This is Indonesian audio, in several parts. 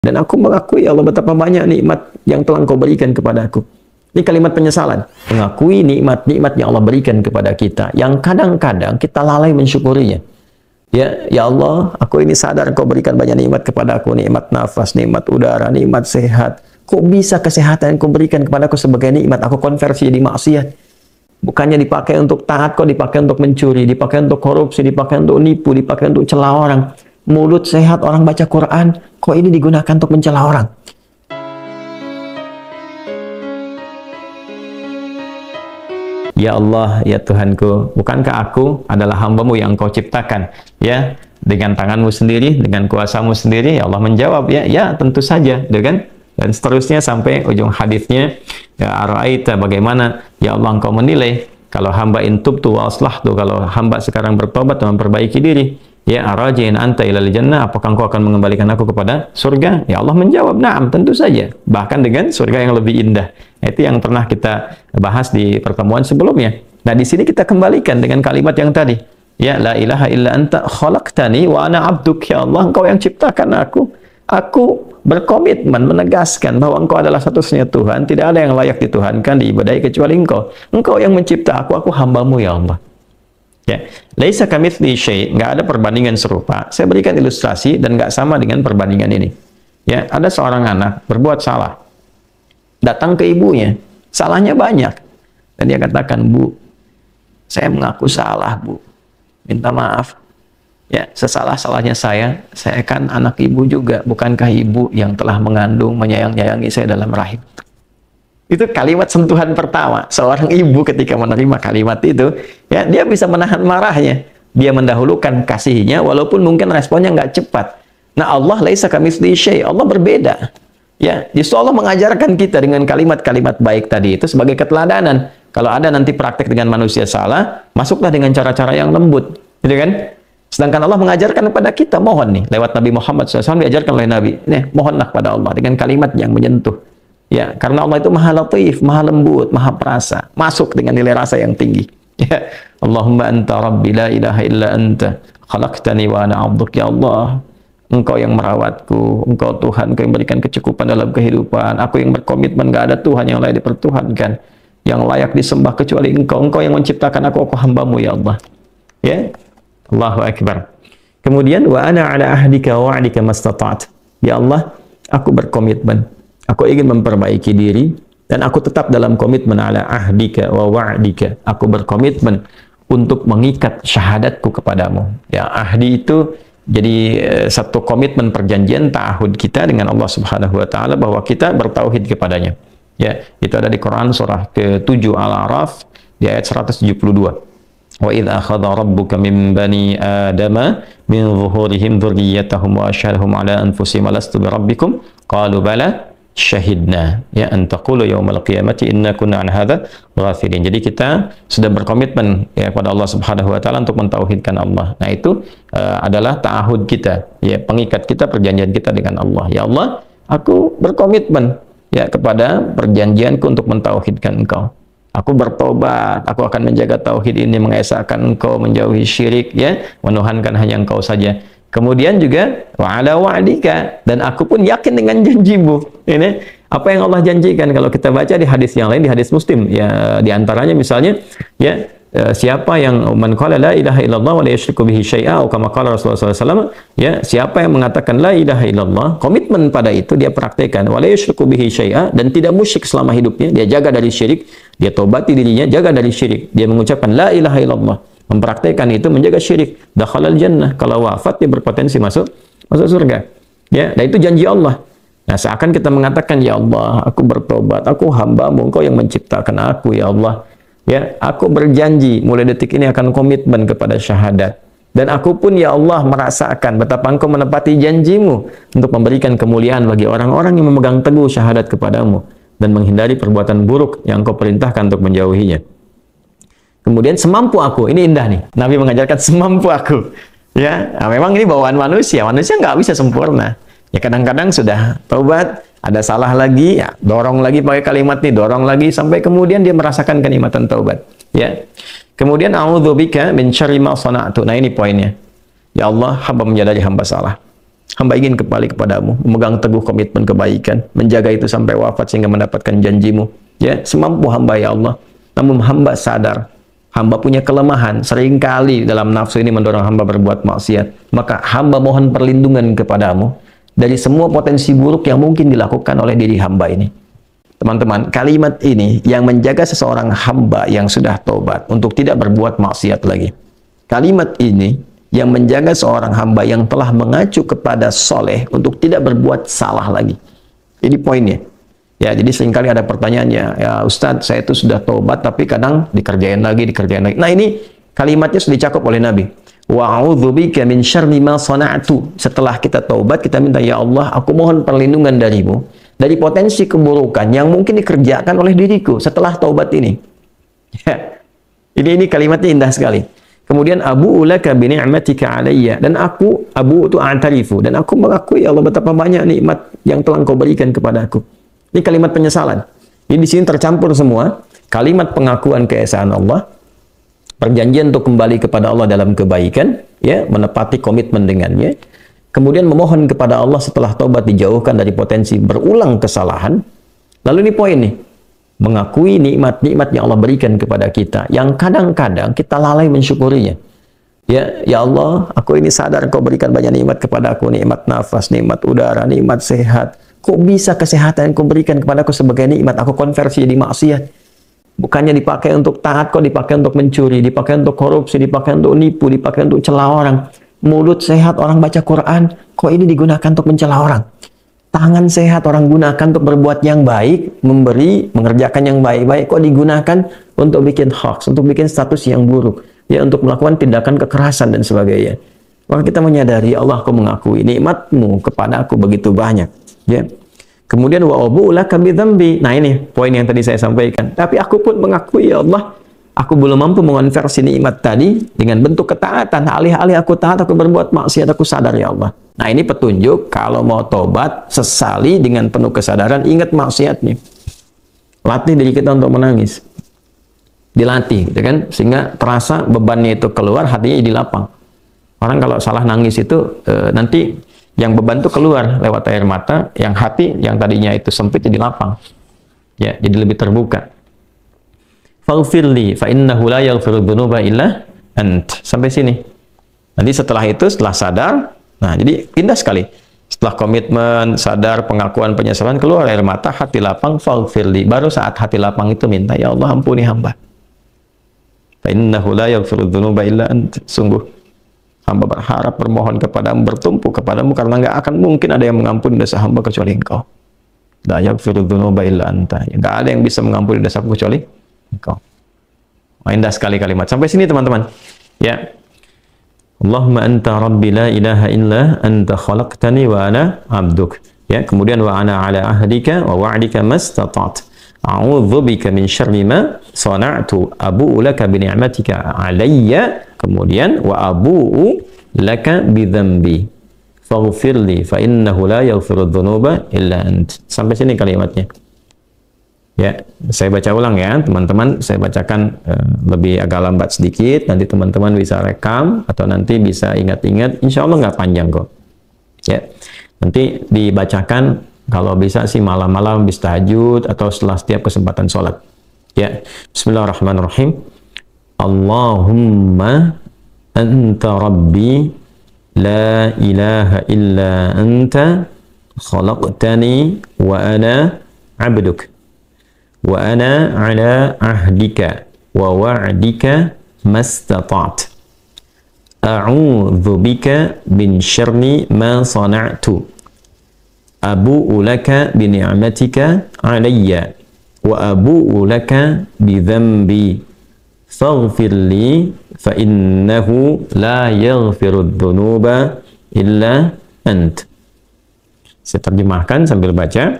Dan aku mengakui ya Allah betapa banyak nikmat yang telah Engkau berikan kepada aku. Ini kalimat penyesalan. Mengakui nikmat-nikmat yang Allah berikan kepada kita, yang kadang-kadang kita lalai mensyukurinya. Ya Allah, aku ini sadar Engkau berikan banyak nikmat kepada aku, nikmat nafas, nikmat udara, nikmat sehat. Kok bisa kesehatan yang Kau berikan kepada aku sebagai nikmat, aku konversi jadi maksiat? Bukannya dipakai untuk taat, kok dipakai untuk mencuri, dipakai untuk korupsi, dipakai untuk nipu, dipakai untuk celah orang. Mulut sehat, orang baca Quran, kok ini digunakan untuk mencela orang? Ya Allah, ya Tuhanku, bukankah aku adalah hamba-Mu yang Kau ciptakan? Ya, dengan tangan-Mu sendiri, dengan kuasa-Mu sendiri. Ya Allah menjawab, ya tentu saja, kan? Dan seterusnya sampai ujung hadisnya, ya ara'aita, bagaimana ya Allah Engkau menilai kalau hamba intubtu wa aslahtu, kalau hamba sekarang bertobat dan memperbaiki diri, ya arajin anta ilal jannah, apakah Engkau akan mengembalikan aku kepada surga? Ya Allah menjawab, na'am, tentu saja, bahkan dengan surga yang lebih indah. Itu yang pernah kita bahas di pertemuan sebelumnya. Nah, di sini kita kembalikan dengan kalimat yang tadi, ya la ilaha illa anta khalaqtani wa ana abduk. Ya Allah, Engkau yang ciptakan aku. Aku berkomitmen menegaskan bahwa Engkau adalah satu-satunya Tuhan, tidak ada yang layak dituhankan, diibadahi kecuali Engkau. Engkau yang mencipta aku hamba-Mu ya Allah. Ya, laisa kamitslihi syai', nggak ada perbandingan serupa. Saya berikan ilustrasi dan nggak sama dengan perbandingan ini. Ya, ada seorang anak berbuat salah, datang ke ibunya, salahnya banyak, dan dia katakan, Bu, saya mengaku salah, Bu, minta maaf. Ya, sesalah-salahnya saya kan anak ibu juga. Bukankah ibu yang telah mengandung, menyayang-nyayangi saya dalam rahim? Itu kalimat sentuhan pertama. Seorang ibu ketika menerima kalimat itu, ya dia bisa menahan marahnya. Dia mendahulukan kasihnya, walaupun mungkin responnya nggak cepat. Nah, Allah laisa kamitslihi syai', Allah berbeda. Ya, justru Allah mengajarkan kita dengan kalimat-kalimat baik tadi itu sebagai keteladanan. Kalau ada nanti praktek dengan manusia salah, masuklah dengan cara-cara yang lembut, gitu kan? Sedangkan Allah mengajarkan kepada kita, mohon nih, lewat Nabi Muhammad SAW diajarkan oleh Nabi, nih, mohonlah kepada Allah dengan kalimat yang menyentuh. Ya, karena Allah itu maha latif, maha lembut, maha perasa, masuk dengan nilai rasa yang tinggi. Ya, Allahumma anta rabbi la ilaha illa anta khalaqtani wa ana 'abduk. Ya Allah, Engkau yang merawatku, Engkau Tuhan, Engkau yang berikan kecukupan dalam kehidupan. Aku yang berkomitmen gak ada Tuhan yang layak dipertuhankan, yang layak disembah kecuali Engkau. Engkau yang menciptakan aku hamba-Mu ya Allah. Ya, Allahu Akbar. Kemudian wa ana ala ahdika wa wa'dika mastata'at. Ya Allah, aku berkomitmen, aku ingin memperbaiki diri dan aku tetap dalam komitmen ala ahdika wa wa'dika. Aku berkomitmen untuk mengikat syahadatku kepadamu. Ya, ahdi itu jadi satu komitmen perjanjian ta'ahud kita dengan Allah Subhanahu wa taala bahwa kita bertauhid kepadanya. Ya, itu ada di Quran surah ke-7 Al-A'raf di ayat 172. Wa idz akhadha rabbuka min bani adama min zuhurihim dzurriyyatahum wa asyhadahum ala anfusihim alastu birabbikum qalu bala syahidna ya an taqulu yaumal qiyamati inna kunna an hadza ghafilin. Jadi kita sudah berkomitmen ya kepada Allah Subhanahu wa taala untuk mentauhidkan Allah. Nah, itu adalah ta'ahud kita, ya pengikat kita, perjanjian kita dengan Allah. Ya Allah, aku berkomitmen ya kepada perjanjianku untuk mentauhidkan Engkau. Aku bertobat, aku akan menjaga tauhid ini, mengesahkan Engkau, menjauhi syirik, ya, menuhankan hanya Engkau saja. Kemudian juga wa ala wa'dika, dan aku pun yakin dengan janjimu. Ini apa yang Allah janjikan kalau kita baca di hadis yang lain, di hadis Muslim, ya di antaranya misalnya, ya siapa yang man qala la ilaha illallah wa la yusyriku bihi syai'a atau kama qala Rasulullah SAW, ya siapa yang mengatakan la ilaha illallah, komitmen pada itu dia praktekkan, wa la yusyriku bihi syai'a, dan tidak musyrik selama hidupnya, dia jaga dari syirik, dia tobati dirinya, jaga dari syirik, dia mengucapkan la ilaha illallah, mempraktekkan itu, menjaga syirik, dakhalal jannah, kalau wafat dia berpotensi masuk surga. Ya, dan itu janji Allah. Nah, seakan kita mengatakan, ya Allah, aku bertobat, aku hamba-Mu, Engkau yang menciptakan aku, ya Allah. Ya, aku berjanji mulai detik ini akan komitmen kepada syahadat. Dan aku pun ya Allah merasakan betapa Engkau menepati janjimu untuk memberikan kemuliaan bagi orang-orang yang memegang teguh syahadat kepadamu dan menghindari perbuatan buruk yang Engkau perintahkan untuk menjauhinya. Kemudian semampu aku, ini indah nih. Nabi mengajarkan semampu aku. Ya, nah, memang ini bawaan manusia. Manusia nggak bisa sempurna. Ya kadang-kadang sudah taubat, ada salah lagi, ya dorong lagi pakai kalimat ini, dorong lagi sampai kemudian dia merasakan kenikmatan taubat. Ya. Kemudian a'udzubika min syarri ma sana'tu. Nah, ini poinnya. Ya Allah, hamba menyadari hamba salah. hamba ingin kembali kepadamu, memegang teguh komitmen kebaikan, menjaga itu sampai wafat sehingga mendapatkan janjimu. Ya, semampu hamba ya Allah. Namun hamba sadar, hamba punya kelemahan, seringkali dalam nafsu ini mendorong hamba berbuat maksiat. Maka hamba mohon perlindungan kepadamu dari semua potensi buruk yang mungkin dilakukan oleh diri hamba ini. Teman-teman, kalimat ini yang menjaga seseorang hamba yang sudah tobat untuk tidak berbuat maksiat lagi. Kalimat ini yang menjaga seorang hamba yang telah mengacu kepada soleh untuk tidak berbuat salah lagi. Ini poinnya. Ya, jadi seringkali ada pertanyaannya, ya Ustadz, saya itu sudah tobat tapi kadang dikerjain lagi. Nah, ini kalimatnya sudah dicakup oleh Nabi. Wa'udzubika min syarri ma sana'tu. Setelah kita taubat, kita minta, ya Allah, aku mohon perlindungan darimu dari potensi keburukan yang mungkin dikerjakan oleh diriku setelah taubat ini. Ya. Ini kalimatnya indah sekali. Kemudian abu'u laka bi ni'matika 'alayya, dan aku abu itu a'tarifu, dan aku mengakui ya Allah betapa banyak nikmat yang telah Engkau berikan kepadaku. Ini kalimat penyesalan. Ini di sini tercampur semua kalimat pengakuan keesaan Allah, perjanjian untuk kembali kepada Allah dalam kebaikan, ya, menepati komitmen dengannya. Kemudian memohon kepada Allah setelah taubat dijauhkan dari potensi berulang kesalahan. Lalu ini poin nih, mengakui nikmat-nikmat yang Allah berikan kepada kita, yang kadang-kadang kita lalai mensyukurinya. Ya Allah, aku ini sadar Engkau berikan banyak nikmat kepada aku, nikmat nafas, nikmat udara, nikmat sehat. Kok bisa kesehatan yang Kau berikan kepadaku sebagai nikmat, aku konversi jadi maksiat? Bukannya dipakai untuk taat, kok dipakai untuk mencuri, dipakai untuk korupsi, dipakai untuk nipu, dipakai untuk celah orang. Mulut sehat orang baca Quran, kok ini digunakan untuk mencela orang? Tangan sehat orang gunakan untuk berbuat yang baik, memberi, mengerjakan yang baik-baik, kok digunakan untuk bikin hoax, untuk bikin status yang buruk, ya, untuk melakukan tindakan kekerasan dan sebagainya. Maka kita menyadari, Allah, Kau mengakui nikmat-Mu kepada aku begitu banyak, ya. Kemudian wa abu'u laka bi dzambi. Nah, ini poin yang tadi saya sampaikan. Tapi aku pun mengakui, ya Allah, aku belum mampu mengonversi nikmat tadi dengan bentuk ketaatan. Alih-alih aku taat, aku berbuat maksiat, aku sadar, ya Allah. Nah, ini petunjuk kalau mau tobat, sesali dengan penuh kesadaran, ingat maksiatnya. Latih diri kita untuk menangis. Dilatih, gitu kan? Sehingga terasa bebannya itu keluar, hatinya jadi lapang. Orang kalau salah nangis itu, nanti yang beban itu keluar lewat air mata, yang hati yang tadinya itu sempit jadi lapang. Ya, jadi lebih terbuka. Faghfirli fa innahu la yaghfiru dzunuba illa ant. Sampai sini. Nanti setelah itu, setelah sadar, nah jadi indah sekali. Setelah komitmen, sadar, pengakuan, penyesalan, keluar air mata, hati lapang, faghfirli. Baru saat hati lapang itu minta, ya Allah, ampuni hamba. Fa innahu la yaghfiru dzunuba illa ant. Sungguh hamba berharap, bermohon kepadamu, bertumpu kepadamu, karena nggak akan mungkin ada yang mengampuni dosa hamba kecuali Engkau. La yaghfiru dzunuba illa anta. Nggak ada yang bisa mengampuni dosa kecuali Engkau. Indah sekali kalimat. Sampai sini teman-teman. Ya. Allahumma anta rabbi la ilaha illa anta khalaqtani wa ana abduk. Ya, kemudian wa ana ala ahdika wa wa'dika mastata'tu. A'udzu bika min syarri ma sana'tu. Abu'u laka bi ni'matika 'alayya. Kemudian wa abu'u laka bi dzambi. Faghfirli fa innahu la yaghfiru dzunuba illa ant. Sampai sini kalimatnya. Ya, saya baca ulang ya, teman-teman. Saya bacakan lebih agak lambat sedikit. Nanti teman-teman bisa rekam atau nanti bisa ingat-ingat. Insya Allah nggak panjang kok. Ya, nanti dibacakan kalau bisa sih malam-malam habis tahajud atau setelah setiap kesempatan sholat. Ya, Bismillahirrahmanirrahim. Allahumma anta rabbi la ilaha illa anta khalaqtani wa ana abduk. Wa ana ala ahdika wa wa'dika mastata'tu. A'udzu bika min syarri ma sana'tu. Abu'u laka bi ni'matika 'alayya wa abu'u laka bi dzambi. Faghfir li fa innahu la yaghfiru dzunuba illa ant. Saya terjemahkan sambil baca.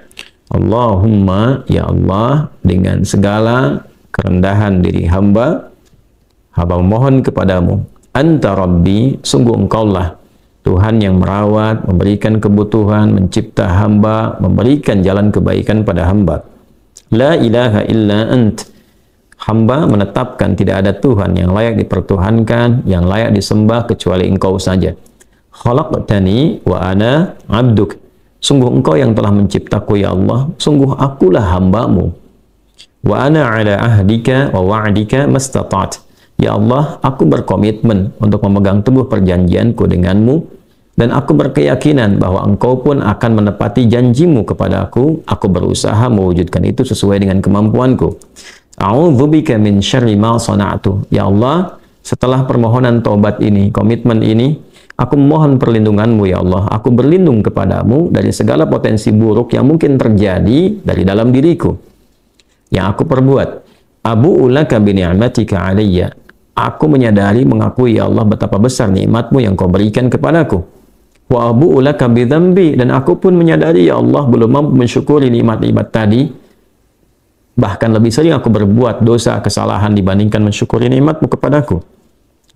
Allahumma, ya Allah, dengan segala kerendahan diri hamba mohon kepadamu. Anta Rabbi, sungguh Engkaulah Tuhan yang merawat, memberikan kebutuhan, mencipta hamba, memberikan jalan kebaikan pada hamba. La ilaha illa ant. Hamba menetapkan tidak ada Tuhan yang layak dipertuhankan, yang layak disembah kecuali Engkau saja. khalaqtani wa ana 'abduk. Sungguh engkau yang telah menciptaku ya Allah, sungguh akulah hamba-Mu. Wa ana 'ala ahdika wa wa'dika mastata'at. Ya Allah, aku berkomitmen untuk memegang teguh perjanjianku denganmu, dan aku berkeyakinan bahwa engkau pun akan menepati janjimu kepada aku. Aku berusaha mewujudkan itu sesuai dengan kemampuanku. A'udzubika min syarri ma sana'tu. Ya Allah, setelah permohonan taubat ini, komitmen ini, aku mohon perlindunganmu ya Allah. Aku berlindung kepadamu dari segala potensi buruk yang mungkin terjadi dari dalam diriku, yang aku perbuat. Abu'u laka bi ni'matika 'alayya. Aku menyadari, mengakui ya Allah betapa besar nikmat-Mu yang Kau berikan kepadaku. Wa abu'u laka bi dzambi. Dan aku pun menyadari ya Allah belum mampu mensyukuri nikmat-nikmat tadi. Bahkan lebih sering aku berbuat dosa, kesalahan dibandingkan mensyukuri nikmat-Mu kepadaku.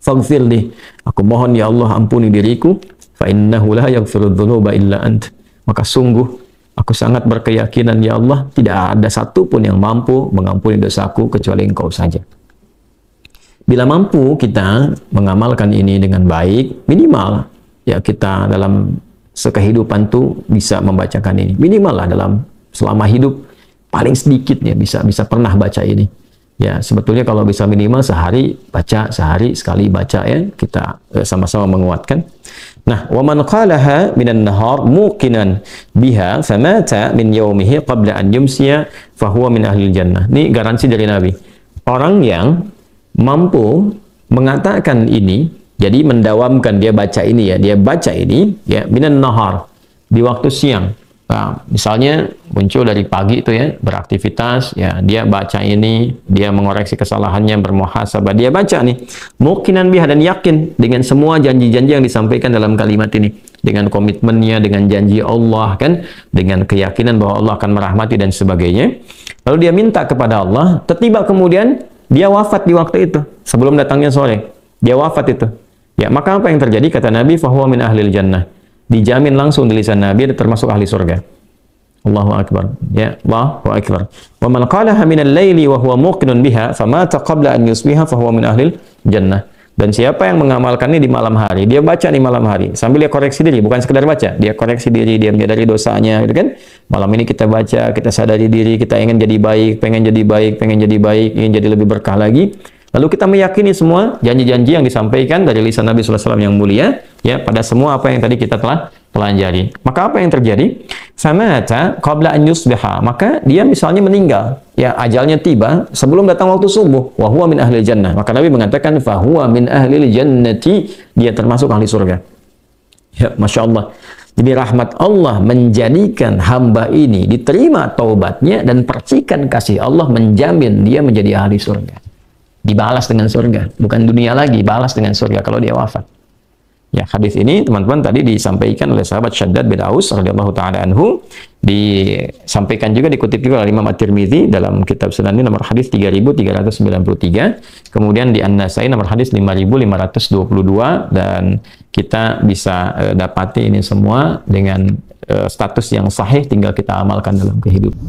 Faghfirli. Aku mohon ya Allah ampuni diriku. Fa innahu la yaghfiru dzunuba illa ant. Maka sungguh aku sangat berkeyakinan ya Allah tidak ada satupun yang mampu mengampuni dosaku kecuali Engkau saja. Bila mampu kita mengamalkan ini dengan baik, minimal ya kita dalam sekehidupan tuh bisa membacakan ini. Minimal lah dalam selama hidup paling sedikit ya bisa pernah baca ini. Ya, sebetulnya kalau bisa minimal sehari baca, sehari sekali baca ya, kita sama-sama menguatkan. Nah, wa man qalaha minan nahar muqinan biha famata min yaumihi qabla an yumsiya fahuwa min ahlil jannah. Ini garansi dari Nabi. Orang yang mampu mengatakan ini, jadi mendawamkan dia baca ini ya, dia baca ini ya minan nahar di waktu siang. Nah, misalnya muncul dari pagi itu ya, beraktivitas ya, dia baca ini, dia mengoreksi kesalahannya, bermuhasabah, dia baca nih muqinan biha, dan yakin dengan semua janji-janji yang disampaikan dalam kalimat ini, dengan komitmennya, dengan janji Allah kan, dengan keyakinan bahwa Allah akan merahmati dan sebagainya. Lalu dia minta kepada Allah, tiba kemudian dia wafat di waktu itu, sebelum datangnya sore. Dia wafat itu. Ya, maka apa yang terjadi? Kata Nabi, fahuwa min ahlil jannah. Dijamin langsung di lisan Nabi termasuk ahli surga. Allahu akbar. Ya, Allahu akbar. Wa man qalaha min al-laili wa huwa muqinun biha famata qabla an yusbiha fahuwa min ahlil jannah. Dan siapa yang mengamalkan ini di malam hari, dia baca di malam hari, sambil dia koreksi diri, bukan sekedar baca, dia koreksi diri, dia menyadari dosanya, gitu kan? Malam ini kita baca, kita sadari diri, kita ingin jadi baik, pengen jadi baik, ingin jadi lebih berkah lagi. Lalu kita meyakini semua janji-janji yang disampaikan dari lisan Nabi SAW yang mulia, ya, pada semua apa yang tadi kita telah pelajari. Maka apa yang terjadi? Famata qabla an yusbiha. Maka dia misalnya meninggal, ya, ajalnya tiba sebelum datang waktu subuh. Wa huwa min ahli jannah. Maka Nabi mengatakan fa huwa min ahli jannati, dia termasuk ahli surga. Ya, Masya Allah. Jadi rahmat Allah menjadikan hamba ini diterima taubatnya, dan percikan kasih Allah menjamin dia menjadi ahli surga. Dibalas dengan surga, bukan dunia lagi, balas dengan surga kalau dia wafat. Ya, hadis ini teman-teman tadi disampaikan oleh sahabat Syaddad bin Aus radhiyallahu taala anhu, disampaikan juga, dikutip juga oleh Imam At-Tirmidzi dalam kitab Sunan nomor hadis 3393, kemudian di An-Nasai nomor hadis 5522, dan kita bisa dapati ini semua dengan status yang sahih, tinggal kita amalkan dalam kehidupan.